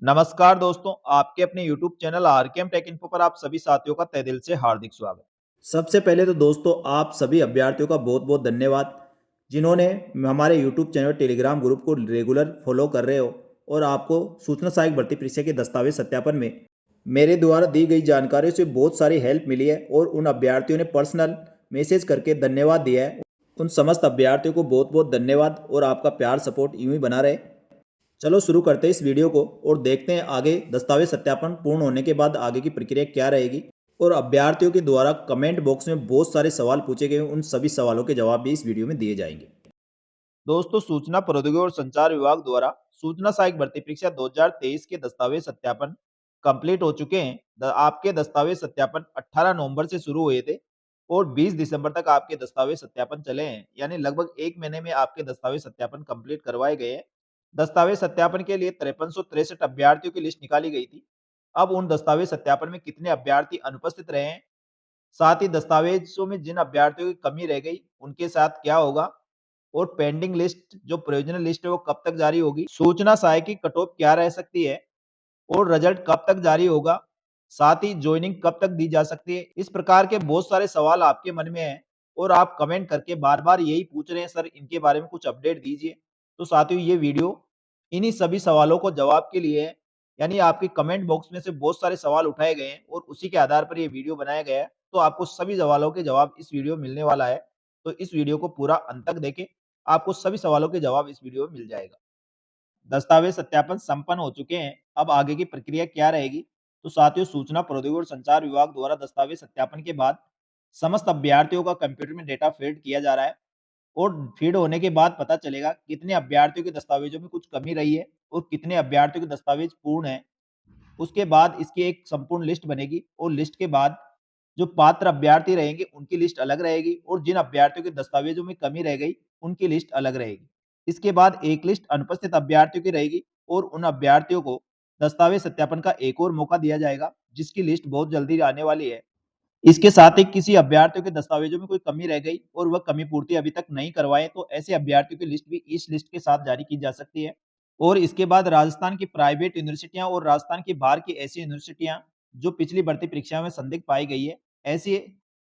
नमस्कार दोस्तों, आपके अपने YouTube channel RKM take info पर आप सभी साथियों का तहे दिल से हार्दिक स्वागत। सबसे पहले तो दोस्तों आप सभी अभ्यर्थियों का बहुत-बहुत धन्यवाद, जिन्होंने हमारे यूट्यूब चैनल टेलीग्राम ग्रुप को रेगुलर फॉलो कर रहे हो और आपको सूचना सहायक भर्ती परीक्षा के दस्तावेज सत्यापन में मेरे द्वारा दी गई जानकारियों से बहुत सारी हेल्प मिली है और उन अभ्यर्थियों ने पर्सनल मैसेज करके धन्यवाद दिया है। उन समस्त अभ्यर्थियों को बहुत-बहुत धन्यवाद और आपका प्यार सपोर्ट यूं ही बना रहे। चलो शुरू करते हैं इस वीडियो को और देखते हैं आगे दस्तावेज सत्यापन पूर्ण होने के बाद आगे की प्रक्रिया क्या रहेगी। और अभ्यर्थियों के द्वारा कमेंट बॉक्स में बहुत सारे सवाल पूछे गए, उन सभी सवालों के जवाब भी इस वीडियो में दिए जाएंगे। दोस्तों, सूचना प्रौद्योगिकी और संचार विभाग द्वारा सूचना सहायक भर्ती परीक्षा 2023 के दस्तावेज सत्यापन कंप्लीट हो चुके हैं। आपके दस्तावेज सत्यापन 18 नवंबर से शुरू हुए थे और 20 दिसंबर तक आपके दस्तावेज सत्यापन चले हैं, यानी लगभग एक महीने में आपके दस्तावेज सत्यापन कंप्लीट करवाए गए हैं। दस्तावेज सत्यापन के लिए 5363 अभ्यर्थियों की लिस्ट निकाली गई थी। अब उन दस्तावेज सत्यापन में कितने अभ्यर्थी अनुपस्थित रहे हैं, साथ ही दस्तावेजों में जिन अभ्यर्थियों की कमी रह गई उनके साथ क्या होगा, और पेंडिंग लिस्ट जो प्रोविजनल लिस्ट है वो कब तक जारी होगी, सूचना सहायक की कट ऑफ क्या रह सकती है और रिजल्ट कब तक जारी होगा, साथ ही ज्वाइनिंग कब तक दी जा सकती है। इस प्रकार के बहुत सारे सवाल आपके मन में हैं और आप कमेंट करके बार-बार यही पूछ रहे हैं, सर इनके बारे में कुछ अपडेट दीजिए। तो साथियों, ये वीडियो इन्हीं सभी सवालों को जवाब के लिए है, यानी आपके कमेंट बॉक्स में से बहुत सारे सवाल उठाए गए हैं और उसी के आधार पर ये वीडियो बनाया गया है। तो आपको सभी सवालों के जवाब इस वीडियो में मिलने वाला है। तो इस वीडियो को पूरा अंत तक देखें, आपको सभी सवालों के जवाब इस वीडियो में मिल जाएगा। दस्तावेज सत्यापन संपन्न हो चुके हैं। अब आगे की प्रक्रिया क्या रहेगी? तो साथियों, सूचना प्रौद्योगिकी और संचार विभाग द्वारा दस्तावेज सत्यापन के बाद समस्त अभ्यर्थियों का कंप्यूटर में डेटा फीड किया जा रहा है और फीड होने के बाद पता चलेगा कितने अभ्यर्थियों के दस्तावेजों में कुछ कमी रही है और कितने अभ्यर्थियों के दस्तावेज पूर्ण है। उसके बाद इसकी एक संपूर्ण लिस्ट बनेगी और लिस्ट के बाद जो पात्र अभ्यर्थी रहेंगे उनकी लिस्ट अलग रहेगी और जिन अभ्यर्थियों के दस्तावेजों में कमी रह गई उनकी लिस्ट अलग रहेगी। इसके बाद एक लिस्ट अनुपस्थित अभ्यर्थियों की रहेगी और उन अभ्यर्थियों को दस्तावेज सत्यापन का एक और मौका दिया जाएगा, जिसकी लिस्ट बहुत जल्दी आने वाली है। इसके साथ ही किसी अभ्यर्थियों के दस्तावेजों में कोई कमी रह गई और वह कमी पूर्ति अभी तक नहीं करवाए तो ऐसे अभ्यर्थियों की लिस्ट भी इस लिस्ट के साथ जारी की जा सकती है। और इसके बाद राजस्थान की प्राइवेट यूनिवर्सिटियां और राजस्थान की बाहर की ऐसी यूनिवर्सिटियां जो पिछली भर्ती परीक्षा में संदिग्ध पाई गई है, ऐसी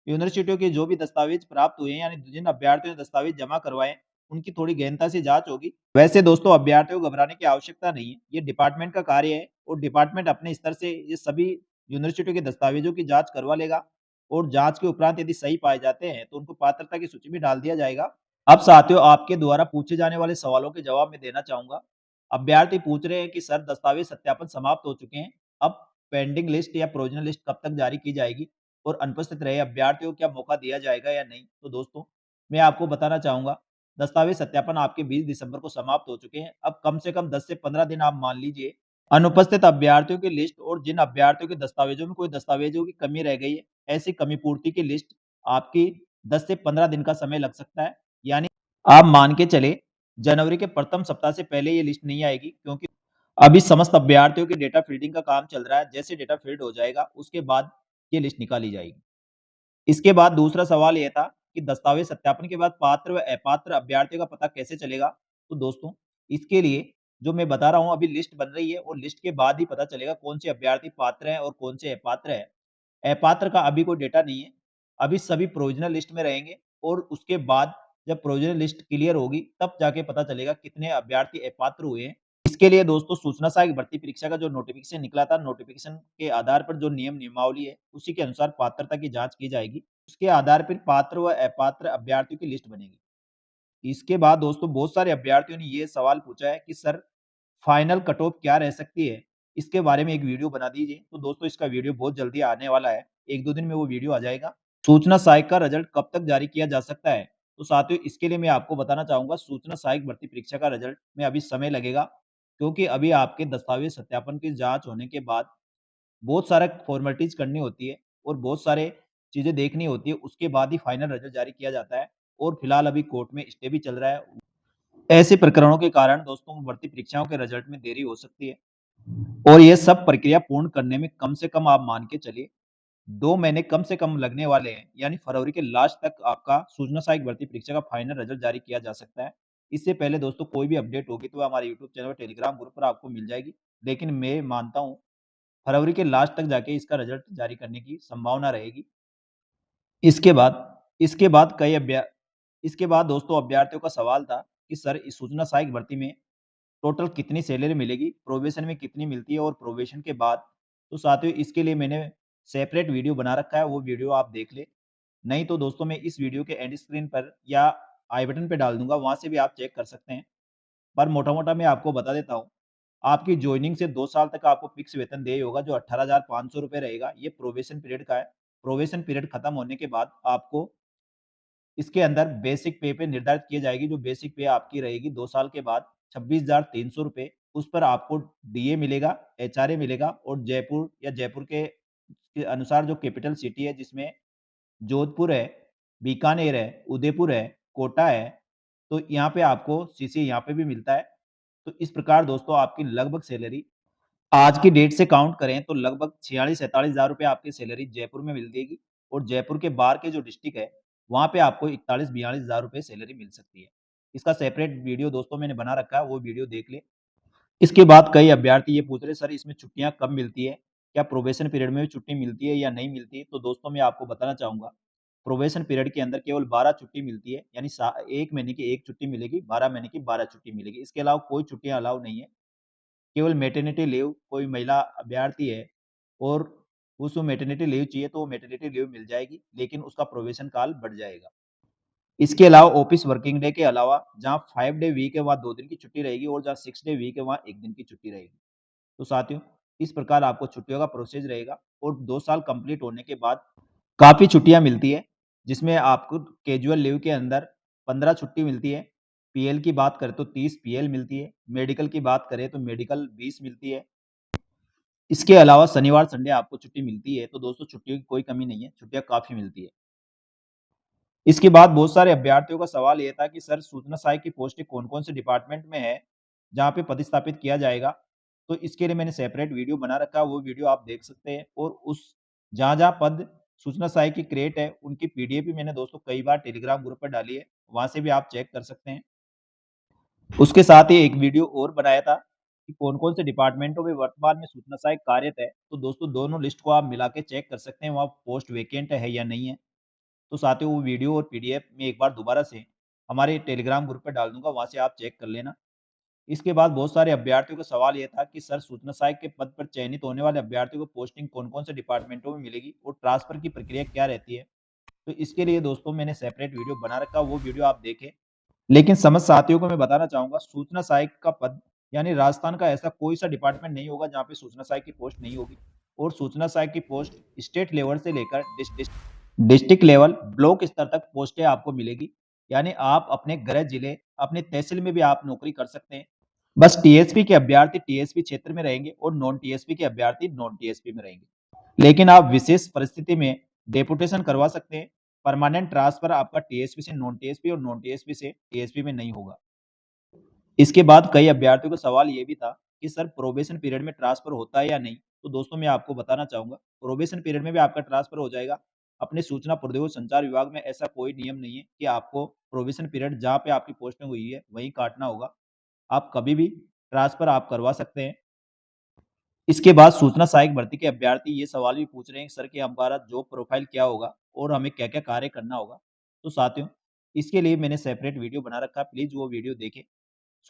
यूनिवर्सिटियों के जो भी दस्तावेज प्राप्त हुए हैं, यानी जिन अभ्यर्थियों ने दस्तावेज जमा करवाए, उनकी थोड़ी गहनता से जांच होगी। वैसे दोस्तों, अभ्यर्थियों को घबराने की आवश्यकता नहीं है, ये डिपार्टमेंट का कार्य है और डिपार्टमेंट अपने स्तर से ये सभी यूनिवर्सिटियों के दस्तावेजों की जांच करवा लेगा और जांच के उपरांत यदि सही पाए जाते हैं तो उनको पात्रता की सूची में डाल दिया जाएगा। अब साथियों, आपके द्वारा पूछे जाने वाले सवालों के जवाब मैं देना चाहूंगा। अभ्यर्थी पूछ रहे हैं कि सर दस्तावेज सत्यापन समाप्त हो चुके हैं, अब पेंडिंग लिस्ट या प्रोविजनल लिस्ट कब तक जारी की जाएगी और अनुपस्थित रहे अभ्यर्थियों को क्या मौका दिया जाएगा या नहीं। तो दोस्तों, मैं आपको बताना चाहूंगा, दस्तावेज सत्यापन आपके 20 दिसंबर को समाप्त हो चुके हैं। अब कम से कम 10 से 15 दिन आप मान लीजिए अनुपस्थित अभ्यर्थियों की लिस्ट और जिन अभ्यर्थियों के दस्तावेजों में कोई दस्तावेजों की कमी रह गई है, ऐसी कमी पूर्ति की लिस्ट आपकी 10 से 15 दिन का समय लग सकता है। यानी आप मान के चले जनवरी के प्रथम सप्ताह से पहले ये लिस्ट नहीं आएगी, क्योंकि अभी समस्त अभ्यर्थियों के डेटा फील्डिंग का काम चल रहा है। जैसे डेटा फील्ड हो जाएगा उसके बाद ये लिस्ट निकाली जाएगी। इसके बाद दूसरा सवाल ये था कि दस्तावेज सत्यापन के बाद पात्र व अपात्र अभ्यर्थियों का पता कैसे चलेगा। तो दोस्तों, इसके लिए जो मैं बता रहा हूँ, अभी लिस्ट बन रही है और लिस्ट के बाद ही पता चलेगा कौन से अभ्यर्थी पात्र हैं और कौन से अपात्र हैं। अपात्र का अभी कोई डेटा नहीं है, अभी सभी प्रोविजनल लिस्ट में रहेंगे और उसके बाद जब प्रोविजनल लिस्ट क्लियर होगी तब जाके पता चलेगा कितने अभ्यर्थी अपात्र हुए हैं। इसके लिए दोस्तों, सूचना सहायक भर्ती परीक्षा का जो नोटिफिकेशन निकला था, नोटिफिकेशन के आधार पर जो नियम नियमावली है उसी के अनुसार पात्रता की जांच की जाएगी। उसके आधार पर पात्र व अपात्र अभ्यर्थियों की लिस्ट बनेगी। इसके बाद दोस्तों, बहुत सारे अभ्यर्थियों ने ये सवाल पूछा है कि सर फाइनल कट ऑफ क्या रह सकती है, इसके बारे में एक वीडियो बना दीजिए। तो दोस्तों, इसका वीडियो बहुत जल्दी आने वाला है, 1-2 दिन में वो वीडियो आ जाएगा। सूचना सहायक का रिजल्ट कब तक जारी किया जा सकता है? तो साथियों, इसके लिए मैं आपको बताना चाहूंगा, सूचना सहायक भर्ती परीक्षा का रिजल्ट में अभी समय लगेगा, क्योंकि अभी आपके दस्तावेज सत्यापन की जांच होने के बाद बहुत सारा फॉर्मेलिटीज करनी होती है और बहुत सारे चीजें देखनी होती है, उसके बाद ही फाइनल रिजल्ट जारी किया जाता है। और फिलहाल अभी कोर्ट में स्टे भी चल रहा है। ऐसे प्रकरणों के कारण दोस्तों, भर्ती परीक्षाओं के रिजल्ट में देरी हो सकती है और ये सब प्रक्रिया पूर्ण करने में कम से कम आप मान के चलिए 2 महीने कम से कम लगने वाले हैं, यानी फरवरी के लास्ट तक आपका सूचना सहायक भर्ती परीक्षा का फाइनल रिजल्ट जारी किया जा सकता है। इससे पहले दोस्तों कोई भी अपडेट होगी तो हमारे यूट्यूब चैनल और टेलीग्राम ग्रुप पर आपको मिल जाएगी। लेकिन मैं मानता हूँ फरवरी के लास्ट तक जाके इसका रिजल्ट जारी करने की संभावना रहेगी। इसके बाद इसके बाद कई अभ्या इसके बाद दोस्तों अभ्यर्थियों का सवाल था कि सर इस सूचना सहायक भर्ती में टोटल कितनी सैलरी मिलेगी, प्रोबेशन में कितनी मिलती है और प्रोबेशन के बाद? तो साथियों इसके लिए मैंने सेपरेट वीडियो बना रखा है, वो वीडियो आप देख लें। नहीं तो दोस्तों मैं इस वीडियो के एंड स्क्रीन पर या आई बटन पे डाल दूँगा, वहाँ से भी आप चेक कर सकते हैं। पर मोटा-मोटा मैं आपको बता देता हूँ, आपकी जॉइनिंग से 2 साल तक आपको फिक्स वेतन देय होगा जो 18,500 रुपए रहेगा, ये प्रोबेशन पीरियड का है। प्रोबेशन पीरियड खत्म होने के बाद आपको इसके अंदर बेसिक पे निर्धारित की जाएगी, जो बेसिक पे आपकी रहेगी 2 साल के बाद 26,300 रुपए। उस पर आपको डीए मिलेगा, एचआरए मिलेगा और जयपुर के अनुसार जो कैपिटल सिटी है जिसमें जोधपुर है, बीकानेर है, उदयपुर है, कोटा है, तो यहाँ पे आपको सीसी यहाँ पे भी मिलता है। तो इस प्रकार दोस्तों आपकी लगभग सैलरी आज की डेट से काउंट करें तो लगभग 46-47,000 रुपए आपकी सैलरी जयपुर में मिल जाएगी और जयपुर के बाहर के जो डिस्ट्रिक्ट है, वहाँ पे आपको 41-42,000 रुपए सैलरी मिल सकती है। इसका सेपरेट वीडियो दोस्तों मैंने बना रखा है, वो वीडियो देख लें। इसके बाद कई अभ्यर्थी ये पूछ रहे सर इसमें छुट्टियाँ कब मिलती है? क्या प्रोबेशन पीरियड में भी छुट्टी मिलती है या नहीं मिलती? तो दोस्तों मैं आपको बताना चाहूँगा, प्रोबेशन पीरियड के अंदर केवल 12 छुट्टी मिलती है, यानी सा 1 महीने की 1 छुट्टी मिलेगी, 12 महीने की 12 छुट्टी मिलेगी। इसके अलावा कोई छुट्टियाँ अलाउ नहीं है। केवल मैटरनिटी लीव कोई महिला अभ्यर्थी है और उसको मैटरनिटी लीव चाहिए तो मैटरनिटी लीव मिल जाएगी, लेकिन उसका प्रोबेशन काल बढ़ जाएगा। इसके अलावा ऑफिस वर्किंग डे के अलावा जहाँ 5 डे वीक है वहाँ 2 दिन की छुट्टी रहेगी और जहाँ 6 डे वीक है वहाँ 1 दिन की छुट्टी रहेगी। तो साथियों इस प्रकार आपको छुट्टियों का प्रोसेस रहेगा और 2 साल कंप्लीट होने के बाद काफ़ी छुट्टियाँ मिलती है, जिसमें आपको कैजुअल लीव के अंदर 15 छुट्टी मिलती है। पीएल की बात करें तो 30 पीएल मिलती है, मेडिकल की बात करें तो मेडिकल 20 मिलती है। इसके अलावा शनिवार, संडे आपको छुट्टी मिलती है, तो दोस्तों छुट्टियों की कोई कमी नहीं है, छुट्टियाँ काफ़ी मिलती है। इसके बाद बहुत सारे अभ्यर्थियों का सवाल ये था कि सर सूचना सहायक की पोस्टें कौन-कौन से डिपार्टमेंट में है, जहाँ पे पदस्थापित किया जाएगा? तो इसके लिए मैंने सेपरेट वीडियो बना रखा है, वो वीडियो आप देख सकते हैं और उस जहाँ-जहाँ पद सूचना सहायक की क्रिएट है, उनकी पीडीएफ भी मैंने दोस्तों कई बार टेलीग्राम ग्रुप पर डाली है, वहाँ से भी आप चेक कर सकते हैं। उसके साथ ही एक वीडियो और बनाया था कि कौन-कौन से डिपार्टमेंटों में वर्तमान में सूचना सहायक कार्यरत है, तो दोस्तों दोनों लिस्ट को आप मिला के चेक कर सकते हैं, वहाँ पोस्ट वैकेंट है या नहीं है। तो साथियों वो वीडियो और पीडीएफ मैं एक बार दोबारा से हमारे टेलीग्राम ग्रुप पे डाल दूँगा, वहाँ से आप चेक कर लेना। इसके बाद बहुत सारे अभ्यर्थियों का सवाल ये था कि सर सूचना सहायक के पद पर चयनित होने वाले अभ्यर्थियों को पोस्टिंग कौन-कौन से डिपार्टमेंटों में मिलेगी और ट्रांसफर की प्रक्रिया क्या रहती है? तो इसके लिए दोस्तों मैंने सेपरेट वीडियो बना रखा है, वो वीडियो आप देखें। लेकिन समस्त साथियों को मैं बताना चाहूँगा सूचना सहायक का पद यानी राजस्थान का ऐसा कोई सा डिपार्टमेंट नहीं होगा जहाँ पे सूचना सहायक की पोस्ट नहीं होगी और सूचना सहायक की पोस्ट स्टेट लेवल से लेकर डिस्ट्रिक्ट लेवल ब्लॉक स्तर तक पोस्टें आपको मिलेगी। यानी आप अपने गृह जिले, अपने तहसील में भी आप नौकरी कर सकते हैं। बस टीएसपी के अभ्यर्थी टीएसपी क्षेत्र में रहेंगे और नॉन टीएसपी के अभ्यर्थी नॉन टीएसपी में रहेंगे। लेकिन आप विशेष परिस्थिति में डेपुटेशन करवा सकते हैं। परमानेंट ट्रांसफर आपका टीएसपी से नॉन टीएसपी और नॉन टीएसपी से टीएसपी में नहीं होगा। इसके बाद कई अभ्यर्थियों का सवाल ये भी था कि सर प्रोबेशन पीरियड में ट्रांसफर होता है या नहीं? तो दोस्तों मैं आपको बताना चाहूँगा, प्रोबेशन पीरियड में भी आपका ट्रांसफर हो जाएगा। अपने सूचना प्रौद्योगिकी संचार विभाग में ऐसा कोई नियम नहीं है कि आपको प्रोबेशन पीरियड जहाँ पे आपकी पोस्टिंग हुई है, वहीं काटना होगा। आप कभी भी ट्रांसफर आप करवा सकते हैं। इसके बाद सूचना सहायक भर्ती के अभ्यर्थी ये सवाल भी पूछ रहे हैं सर कि हमारा जॉब प्रोफाइल क्या होगा और हमें क्या-क्या कार्य करना होगा? तो साथियों, इसके लिए मैंने सेपरेट वीडियो बना रखा है, प्लीज़ वो वीडियो देखें।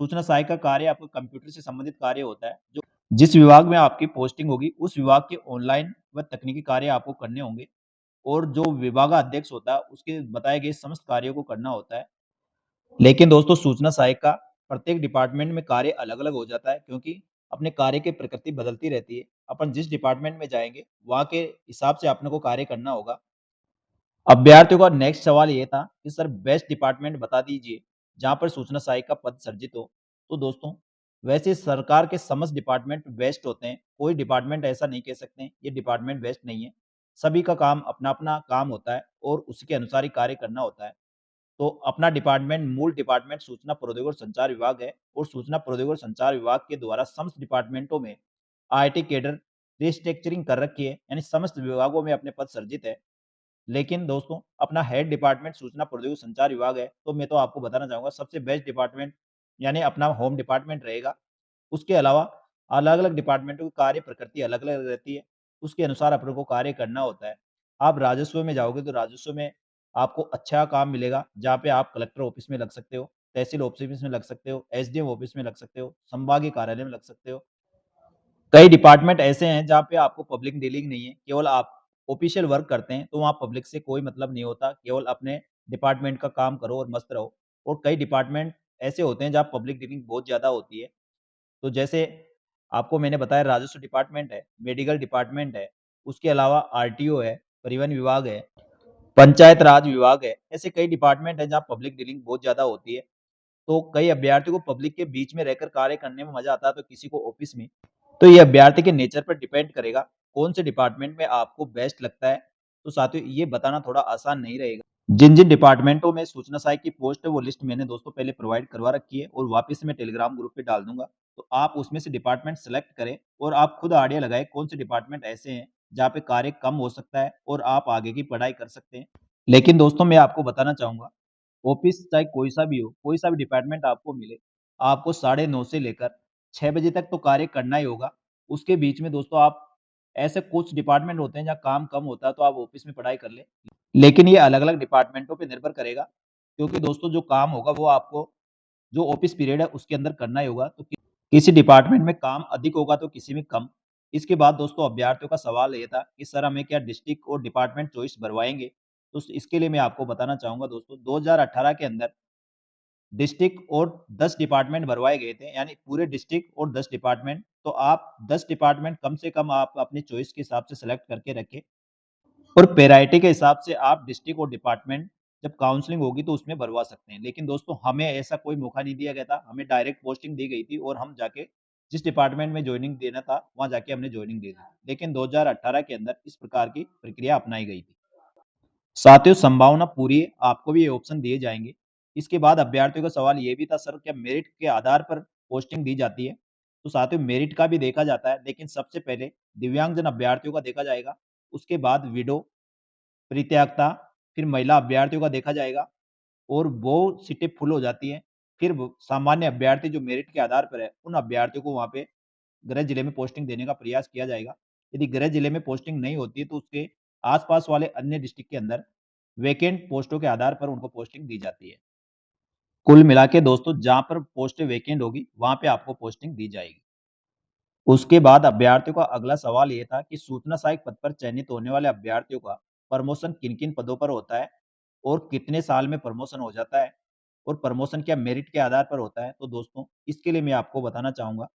सूचना सहायक का कार्य आपको कंप्यूटर से संबंधित कार्य होता है, जो जिस विभाग में आपकी पोस्टिंग होगी, उस विभाग के ऑनलाइन व तकनीकी कार्य आपको करने होंगे और जो विभागाध्यक्ष होता है, उसके बताए गए समस्त कार्यों को करना होता है। लेकिन दोस्तों सूचना सहायक का प्रत्येक डिपार्टमेंट में कार्य अलग-अलग हो जाता है क्योंकि अपने कार्य की प्रकृति बदलती रहती है। अपन जिस डिपार्टमेंट में जाएँगे, वहाँ के हिसाब से अपने को कार्य करना होगा। अभ्यर्थियों का नेक्स्ट सवाल ये था कि सर बेस्ट डिपार्टमेंट बता दीजिए, जहाँ पर सूचना सहायक का पद सृजित हो। तो दोस्तों, वैसे सरकार के समस्त डिपार्टमेंट बेस्ट होते हैं, कोई डिपार्टमेंट ऐसा नहीं कह सकते हैं, ये डिपार्टमेंट बेस्ट नहीं है। सभी का काम अपना-अपना काम होता है और उसके अनुसार ही कार्य करना होता है। तो अपना डिपार्टमेंट मूल डिपार्टमेंट सूचना प्रौद्योगिकी और संचार विभाग है और सूचना प्रौद्योगिकी और संचार विभाग के द्वारा समस्त डिपार्टमेंटों में आईटी कैडर रिस्ट्रक्चरिंग कर रखी है, यानी समस्त विभागों में अपने पद सृजित है। लेकिन दोस्तों अपना हेड डिपार्टमेंट सूचना प्रौद्योगिकी संचार विभाग है, तो मैं तो आपको बताना चाहूँगा सबसे बेस्ट डिपार्टमेंट यानी अपना होम डिपार्टमेंट रहेगा। उसके अलावा अलग-अलग डिपार्टमेंटों की कार्य प्रकृति अलग-अलग रहती है, उसके अनुसार अपने को कार्य करना होता है। आप राजस्व में जाओगे तो राजस्व में आपको अच्छा काम मिलेगा, जहाँ पे आप कलेक्टर ऑफ़िस में लग सकते हो, तहसील ऑफ़िस में लग सकते हो, एसडीएम ऑफ़िस में लग सकते हो, संभागीय कार्यालय में लग सकते हो। कई डिपार्टमेंट ऐसे हैं जहाँ पे आपको पब्लिक डीलिंग नहीं है, केवल आप ऑफ़िशियल वर्क करते हैं, तो वहाँ पब्लिक से कोई मतलब नहीं होता, केवल अपने डिपार्टमेंट का काम करो और मस्त रहो। और कई डिपार्टमेंट ऐसे होते हैं जहाँ पब्लिक डीलिंग बहुत ज़्यादा होती है। तो जैसे आपको मैंने बताया राजस्व डिपार्टमेंट है, मेडिकल डिपार्टमेंट है, उसके अलावा आरटीओ है, परिवहन विभाग है, पंचायत राज विभाग है, ऐसे कई डिपार्टमेंट हैं जहाँ पब्लिक डीलिंग बहुत ज़्यादा होती है। तो कई अभ्यर्थियों को पब्लिक के बीच में रहकर कार्य करने में मज़ा आता है, तो किसी को ऑफ़िस में। तो ये अभ्यर्थी के नेचर पर डिपेंड करेगा, कौन से डिपार्टमेंट में आपको बेस्ट लगता है। तो साथियों ये बताना थोड़ा आसान नहीं रहेगा। जिन-जिन डिपार्टमेंटों में सूचना सहायक की पोस्ट है वो लिस्ट मैंने दोस्तों पहले प्रोवाइड करवा रखी है और वापस से मैं टेलीग्राम ग्रुप पे डाल दूँगा। तो आप उसमें से डिपार्टमेंट सेलेक्ट करें और आप खुद आइडिया लगाएँ कौन से डिपार्टमेंट ऐसे हैं, जहाँ पे कार्य कम हो सकता है और आप आगे की पढ़ाई कर सकते हैं। लेकिन दोस्तों मैं आपको बताना चाहूँगा, ऑफ़िस चाहे कोई-सा भी हो, कोई-सा भी डिपार्टमेंट आपको मिले, आपको साढ़े 9 से लेकर 6 बजे तक तो कार्य करना ही होगा। उसके बीच में दोस्तों आप ऐसे कुछ डिपार्टमेंट होते हैं जहाँ काम कम होता है तो आप ऑफ़िस में पढ़ाई कर लें। लेकिन ये अलग-अलग डिपार्टमेंटों पे निर्भर करेगा, क्योंकि दोस्तों जो काम होगा वो आपको जो ऑफ़िस पीरियड है उसके अंदर करना ही होगा। तो किसी डिपार्टमेंट में काम अधिक होगा तो किसी में कम। इसके बाद दोस्तों अभ्यर्थियों का सवाल ये था कि सर हमें क्या डिस्ट्रिक्ट और डिपार्टमेंट चॉइस भरवाएँगे? तो इसके लिए मैं आपको बताना चाहूँगा दोस्तों 2018 के अंदर डिस्ट्रिक्ट और 10 डिपार्टमेंट भरवाए गए थे, यानी पूरे डिस्ट्रिक्ट और 10 डिपार्टमेंट। तो आप 10 डिपार्टमेंट कम से कम आप अपनी चॉइस के हिसाब से सेलेक्ट करके रखें और पैराइटी के हिसाब से आप डिस्ट्रिक्ट और डिपार्टमेंट जब काउंसलिंग होगी तो उसमें भरवा सकते हैं। लेकिन दोस्तों हमें ऐसा कोई मौका नहीं दिया गया था, हमें डायरेक्ट पोस्टिंग दी गई थी और हम जाके जिस डिपार्टमेंट में जॉइनिंग देना था, वहाँ जाके हमने जॉइनिंग दे दी। लेकिन 2018 के अंदर इस प्रकार की प्रक्रिया अपनाई गई थी। साथियों संभावना पूरी है, आपको भी ये ऑप्शन दिए जाएँगे। इसके बाद अभ्यर्थियों का सवाल ये भी था सर क्या मेरिट के आधार पर पोस्टिंग दी जाती है? तो साथियों मेरिट का भी देखा जाता है, लेकिन सबसे पहले दिव्यांगजन अभ्यर्थियों का देखा जाएगा, उसके बाद विडो, परित्यक्ता, फिर महिला अभ्यर्थियों का देखा जाएगा और वो सीटें फुल हो जाती हैं। फिर वो सामान्य अभ्यर्थी जो मेरिट के आधार पर है, उन अभ्यर्थियों को वहाँ पे गृह जिले में पोस्टिंग देने का प्रयास किया जाएगा। यदि गृह जिले में पोस्टिंग नहीं होती है, तो उसके आस-पास वाले अन्य डिस्ट्रिक्ट के अंदर वैकेंट पोस्टों के आधार पर उनको पोस्टिंग दी जाती है। कुल मिला के दोस्तों जहाँ पर पोस्टें वैकेंट होगी, वहाँ पे आपको पोस्टिंग दी जाएगी। उसके बाद अभ्यर्थियों का अगला सवाल ये था कि सूचना सहायक पद पर चयनित होने वाले अभ्यर्थियों का प्रमोशन किन-किन पदों पर होता है और कितने साल में प्रमोशन हो जाता है और प्रमोशन क्या मेरिट के आधार पर होता है? तो दोस्तों इसके लिए मैं आपको बताना चाहूँगा,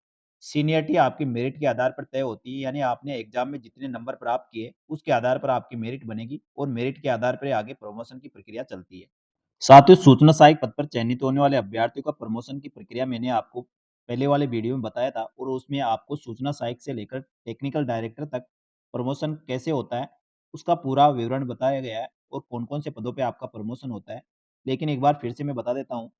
सीनियरिटी आपकी मेरिट के आधार पर तय होती है, यानी आपने एग्ज़ाम में जितने नंबर प्राप्त किए, उसके आधार पर आपकी मेरिट बनेगी और मेरिट के आधार पर आगे प्रमोशन की प्रक्रिया चलती है। साथियों सूचना सहायक पद पर चयनित होने वाले अभ्यर्थियों का प्रमोशन की प्रक्रिया मैंने आपको पहले वाले वीडियो में बताया था और उसमें आपको सूचना सहायक से लेकर टेक्निकल डायरेक्टर तक प्रमोशन कैसे होता है उसका पूरा विवरण बताया गया है और कौन-कौन से पदों पे आपका प्रमोशन होता है। लेकिन एक बार फिर से मैं बता देता हूँ,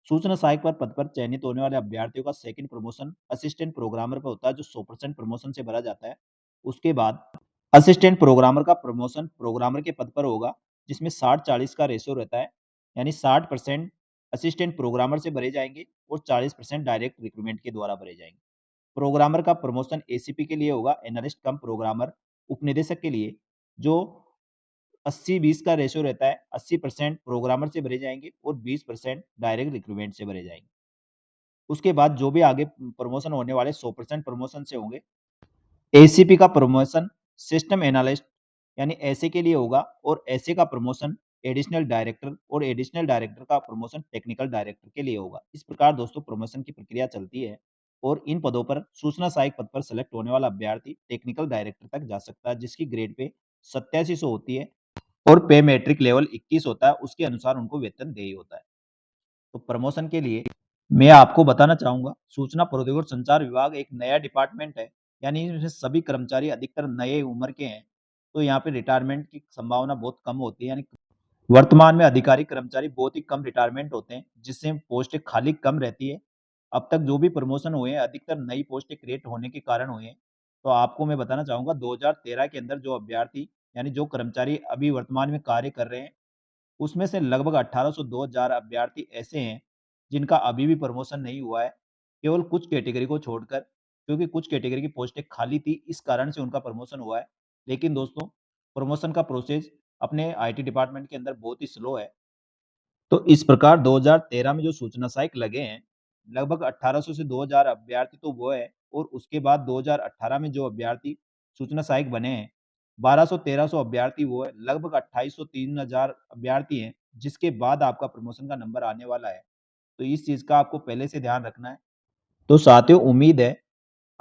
सूचना सहायक पद पर चयनित होने वाले अभ्यर्थियों का सेकंड प्रमोशन असिस्टेंट प्रोग्रामर पे होता है जो 100% प्रमोशन से भरा जाता है। उसके बाद असिस्टेंट प्रोग्रामर का प्रमोशन प्रोग्रामर के पद पर होगा जिसमें 60-40 का रेशियो रहता है, यानी 60% असिस्टेंट प्रोग्रामर से भरे जाएँगे और 40% डायरेक्ट रिक्रूटमेंट के द्वारा भरे जाएँगे। प्रोग्रामर का प्रमोशन एसीपी के लिए होगा, एनालिस्ट कम प्रोग्रामर। उपनिदेशक के लिए जो 80-20 का रेशियो रहता है, 80% प्रोग्रामर से भरे जाएँगे और 20% डायरेक्ट रिक्रूटमेंट से भरे जाएँगे। उसके बाद जो भी आगे प्रमोशन होने वाले 100% प्रमोशन से होंगे। एसीपी का प्रमोशन सिस्टम एनालिस्ट यानी एसए के लिए होगा और एसए का प्रमोशन एडिशनल डायरेक्टर और एडिशनल डायरेक्टर का प्रमोशन टेक्निकल डायरेक्टर के लिए होगा। इस प्रकार दोस्तों प्रमोशन की प्रक्रिया चलती है और इन पदों पर सूचना सहायक पद पर सेलेक्ट होने वाला अभ्यर्थी टेक्निकल डायरेक्टर तक जा सकता है जिसकी ग्रेड पे 8700 होती है और पे मैट्रिक लेवल 21 होता है, उसके अनुसार उनको वेतन देय होता है। तो प्रमोशन के लिए मैं आपको बताना चाहूँगा, सूचना प्रौद्योगिकी और संचार विभाग एक नया डिपार्टमेंट है, यानी इसमें सभी कर्मचारी अधिकतर नए उम्र के हैं, तो यहाँ पे रिटायरमेंट की संभावना बहुत कम होती है, यानी वर्तमान में अधिकारी कर्मचारी बहुत ही कम रिटायरमेंट होते हैं, जिससे पोस्टें खाली कम रहती है। अब तक जो भी प्रमोशन हुए हैं, अधिकतर नई पोस्टें क्रिएट होने के कारण हुए हैं। तो आपको मैं बताना चाहूँगा 2013 के अंदर जो अभ्यर्थी यानी जो कर्मचारी अभी वर्तमान में कार्य कर रहे हैं, उसमें से लगभग 1800 से 2000 अभ्यर्थी ऐसे हैं, जिनका अभी भी प्रमोशन नहीं हुआ है, केवल कुछ कैटेगरी को छोड़कर, क्योंकि कुछ कैटेगरी की पोस्टें खाली थी, इस कारण से उनका प्रमोशन हुआ है। लेकिन दोस्तों, प्रमोशन का प्रोसेस अपने आईटी डिपार्टमेंट के अंदर बहुत ही स्लो है। तो इस प्रकार 2013 में जो सूचना सहायक लगे हैं, लगभग 1800 से 2000 अभ्यर्थी तो वो है, और उसके बाद 2018 में जो अभ्यर्थी सूचना सहायक बने हैं, 1200-1300 अभ्यर्थी वो है, लगभग 2800-3000 अभ्यर्थी हैं, जिसके बाद आपका प्रमोशन का नंबर आने वाला है। तो इस चीज़ का आपको पहले से ध्यान रखना है। तो साथियों, उम्मीद है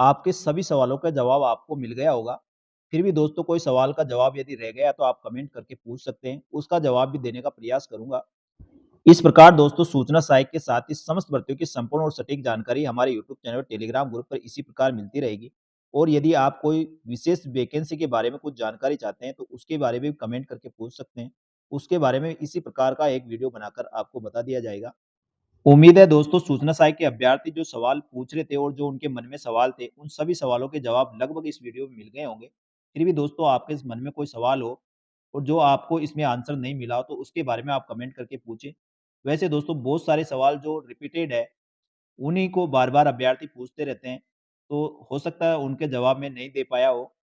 आपके सभी सवालों का जवाब आपको मिल गया होगा। फिर भी दोस्तों, कोई सवाल का जवाब यदि रह गया तो आप कमेंट करके पूछ सकते हैं, उसका जवाब भी देने का प्रयास करूँगा। इस प्रकार दोस्तों, सूचना सहायक के साथ ही समस्त भर्तियों की संपूर्ण और सटीक जानकारी हमारे यूट्यूब चैनल और टेलीग्राम ग्रुप पर इसी प्रकार मिलती रहेगी। और यदि आप कोई विशेष वैकेंसी के बारे में कुछ जानकारी चाहते हैं, तो उसके बारे में भी कमेंट करके पूछ सकते हैं। उसके बारे में इसी प्रकार का एक वीडियो बनाकर आपको बता दिया जाएगा। उम्मीद है दोस्तों, सूचना सहायक के अभ्यर्थी जो सवाल पूछ रहे थे और जो उनके मन में सवाल थे, उन सभी सवालों के जवाब लगभग इस वीडियो में मिल गए होंगे। फिर भी दोस्तों, आपके इस मन में कोई सवाल हो और जो आपको इसमें आंसर नहीं मिला हो, तो उसके बारे में आप कमेंट करके पूछें। वैसे दोस्तों, बहुत सारे सवाल जो रिपीटेड है, उन्हीं को बार-बार अभ्यर्थी पूछते रहते हैं, तो हो सकता है उनके जवाब मैं नहीं दे पाया हो।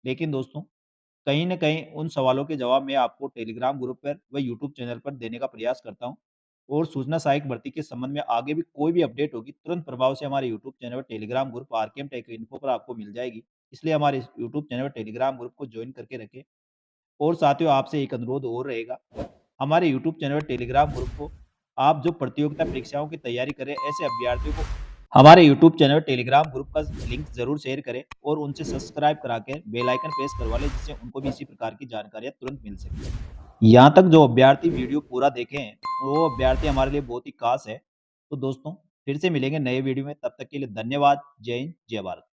लेकिन दोस्तों, कहीं न कहीं उन सवालों के जवाब मैं आपको टेलीग्राम ग्रुप पर व यूट्यूब चैनल पर देने का प्रयास करता हूँ। और सूचना सहायक भर्ती के संबंध में आगे भी कोई भी अपडेट होगी, तुरंत प्रभाव से हमारे यूट्यूब चैनल और Telegram group RKM take info पर आपको मिल जाएगी। इसलिए हमारे इस यूट्यूब चैनल और टेलीग्राम ग्रुप को जॉइन करके रखें। और साथियों, आपसे एक अनुरोध और रहेगा, हमारे यूट्यूब चैनल और टेलीग्राम ग्रुप को आप जो प्रतियोगिता परीक्षाओं की तैयारी कर रहे हैं, ऐसे अभ्यर्थियों को हमारे यूट्यूब चैनल और टेलीग्राम ग्रुप का लिंक ज़रूर शेयर करें और उनसे सब्सक्राइब करा के बेल आइकन प्रेस करवा लें, जिससे उनको भी इसी प्रकार की जानकारियाँ तुरंत मिल सकें। यहाँ तक जो अभ्यर्थी वीडियो पूरा देखे हैं, वो अभ्यर्थी हमारे लिए बहुत ही खास है। तो दोस्तों, फिर से मिलेंगे नए वीडियो में, तब तक के लिए धन्यवाद। जय हिंद, जय भारत।